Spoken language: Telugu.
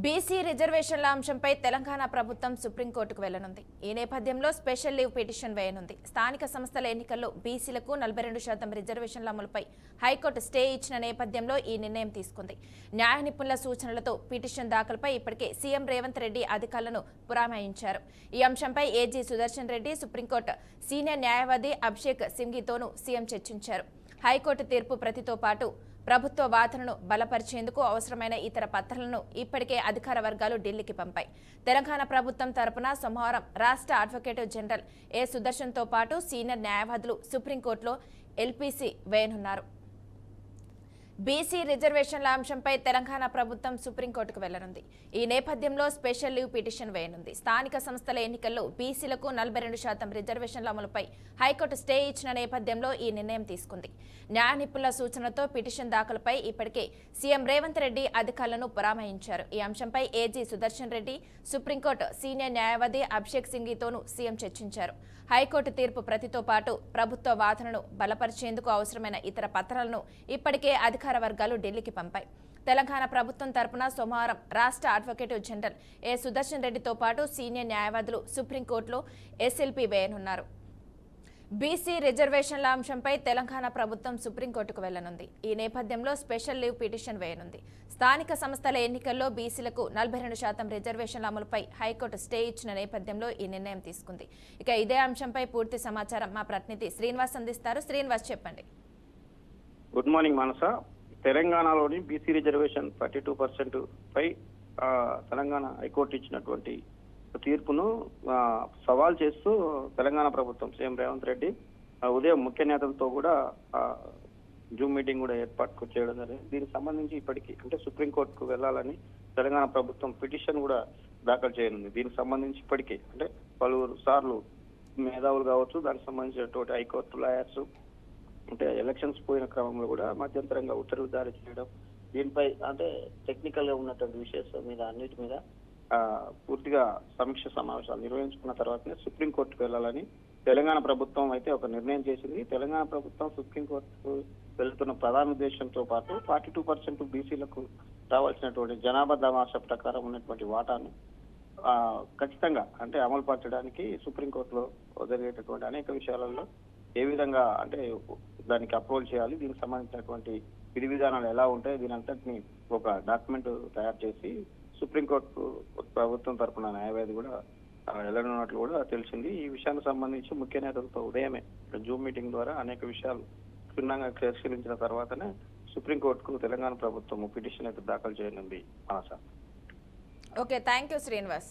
బీసీ రిజర్వేషన్ల అంశంపై తెలంగాణ ప్రభుత్వం సుప్రీంకోర్టుకు వెళ్లనుంది. ఈ నేపథ్యంలో స్పెషల్ లీవ్ పిటిషన్ వేయనుంది. స్థానిక సంస్థల ఎన్నికల్లో బీసీలకు 42% రిజర్వేషన్ల అమలుపై హైకోర్టు స్టే ఇచ్చిన నేపథ్యంలో ఈ నిర్ణయం తీసుకుంది. న్యాయ నిపుణుల సూచనలతో పిటిషన్ దాఖలుపై ఇప్పటికే సీఎం రేవంత్ రెడ్డి అధికారులను పురమాయించారు. ఈ అంశంపై AG Sudarshan Reddy, supreme court senior న్యాయవాది అభిషేక్ సింఘితోనూ సీఎం చర్చించారు. హైకోర్టు తీర్పు ప్రతితో పాటు ప్రభుత్వ వాదనను బలపరిచేందుకు అవసరమైన ఇతర పత్రాలను ఇప్పటికే అధికార వర్గాలు ఢిల్లీకి పంపాయి. తెలంగాణ ప్రభుత్వం తరపున సోమవారం రాష్ట్ర అడ్వకేట్ జనరల్ ఏ సుదర్శన్తో పాటు సీనియర్ న్యాయవాదులు సుప్రీంకోర్టులో ఎల్పీసీ వేయనున్నారు. బీసీ రిజర్వేషన్ల అంశంపై తెలంగాణ ప్రభుత్వం సుప్రీంకోర్టుకు వెళ్లనుంది. ఈ నేపథ్యంలో స్పెషల్ లీవ్ పిటిషన్ వేయనుంది. స్థానిక సంస్థల ఎన్నికల్లో బీసీలకు 42% రిజర్వేషన్ల అమలుపై హైకోర్టు స్టే ఇచ్చిన నేపథ్యంలో ఈ నిర్ణయం తీసుకుంది. న్యాయ నిపుణుల సూచనతో పిటిషన్ దాఖలుపై ఇప్పటికే సీఎం రేవంత్ రెడ్డి అధికారులను పరామర్శించారు. ఈ అంశంపై AG Sudarshan Reddy, supreme court senior న్యాయవాది అభిషేక్ సింఘితోనూ సీఎం చర్చించారు. హైకోర్టు తీర్పు ప్రతితో పాటు ప్రభుత్వ వాదనను బలపరిచేందుకు అవసరమైన ఇతర పత్రాలను ఇప్పటికే అధికార వర్గాలు ఢిల్లీకి పంపాయి. తెలంగాణ ప్రభుత్వం తరపున సోమవారం రాష్ట్ర అడ్వకేట్ జనరల్ ఏ సుదర్శన్ రెడ్డితో పాటు సీనియర్ న్యాయవాదులు సుప్రీంకోర్టులో ఎస్ఎల్పీ వేయనున్నారు. బీసీ రిజర్వేషన్ల అంశంపై తెలంగాణ ప్రభుత్వం సుప్రీంకోర్టుకు వెళ్లనుంది. ఈ నేపథ్యంలో స్పెషల్ లీవ్ పిటిషన్ వేయనుంది. స్థానిక సంస్థల ఎన్నికల్లో బీసీలకు 42% రిజర్వేషన్ల అమలుపై హైకోర్టు స్టే ఇచ్చిన నేపథ్యంలో ఈ నిర్ణయం తీసుకుంది. ఇక ఇదే అంశంపై పూర్తి సమాచారం మా ప్రతినిధి శ్రీనివాస్ అందిస్తారు. శ్రీనివాస్, చెప్పండి. గుడ్ మార్నింగ్ మానస. తెలంగాణలోని బీసీ రిజర్వేషన్ 32% పై తెలంగాణ హైకోర్టు ఇచ్చినటువంటి తీర్పును సవాల్ చేస్తూ తెలంగాణ ప్రభుత్వం సీఎం రేవంత్ రెడ్డి ఉదయం ముఖ్య నేతలతో కూడా జూమ్ మీటింగ్ కూడా ఏర్పాటు చేయడం జరిగింది. దీనికి సంబంధించి ఇప్పటికీ అంటే సుప్రీంకోర్టుకు వెళ్లాలని తెలంగాణ ప్రభుత్వం పిటిషన్ కూడా దాఖలు చేయనుంది. దీనికి సంబంధించి ఇప్పటికీ అంటే పలువురు సార్లు మేధావులు కావచ్చు, దానికి సంబంధించినటువంటి హైకోర్టు లాయర్స్ అంటే ఎలక్షన్స్ పోయిన క్రమంలో కూడా మధ్యంతరంగా ఉత్తర్వులు జారీ చేయడం, దీనిపై అంటే టెక్నికల్ గా ఉన్నటువంటి విషయాల మీద అన్నిటి మీద పూర్తిగా సమీక్ష సమావేశాలు నిర్వహించుకున్న తర్వాతనే సుప్రీంకోర్టుకు వెళ్లాలని తెలంగాణ ప్రభుత్వం అయితే ఒక నిర్ణయం చేసింది. తెలంగాణ ప్రభుత్వం సుప్రీంకోర్టుకు వెళ్తున్న ప్రధాన ఉద్దేశంతో పాటు 42% బీసీలకు రావాల్సినటువంటి జనాభా దామాషా ప్రకారం ఉన్నటువంటి వాటాను ఖచ్చితంగా అంటే అమలు పరచడానికి సుప్రీంకోర్టులో జరిగేటటువంటి అనేక విషయాలలో ఏ విధంగా అంటే దానికి అప్రూవల్ చేయాలి, దీనికి సంబంధించినటువంటి విధి విధానాలు ఎలా ఉంటాయి, దీని అంతటిని ఒక డాక్యుమెంట్ తయారు చేసి సుప్రీంకోర్టు ప్రభుత్వం తరఫున న్యాయవాది కూడా వెళ్ళనున్నట్లు కూడా తెలిసింది. ఈ విషయానికి సంబంధించి ముఖ్య నేతలతో ఉదయమే జూమ్ మీటింగ్ ద్వారా అనేక విషయాలు క్షుణ్ణంగా పరిశీలించిన తర్వాతనే సుప్రీంకోర్టుకు తెలంగాణ ప్రభుత్వం పిటిషన్ అయితే దాఖలు చేయనుంది. Okay, thank you Srinivas.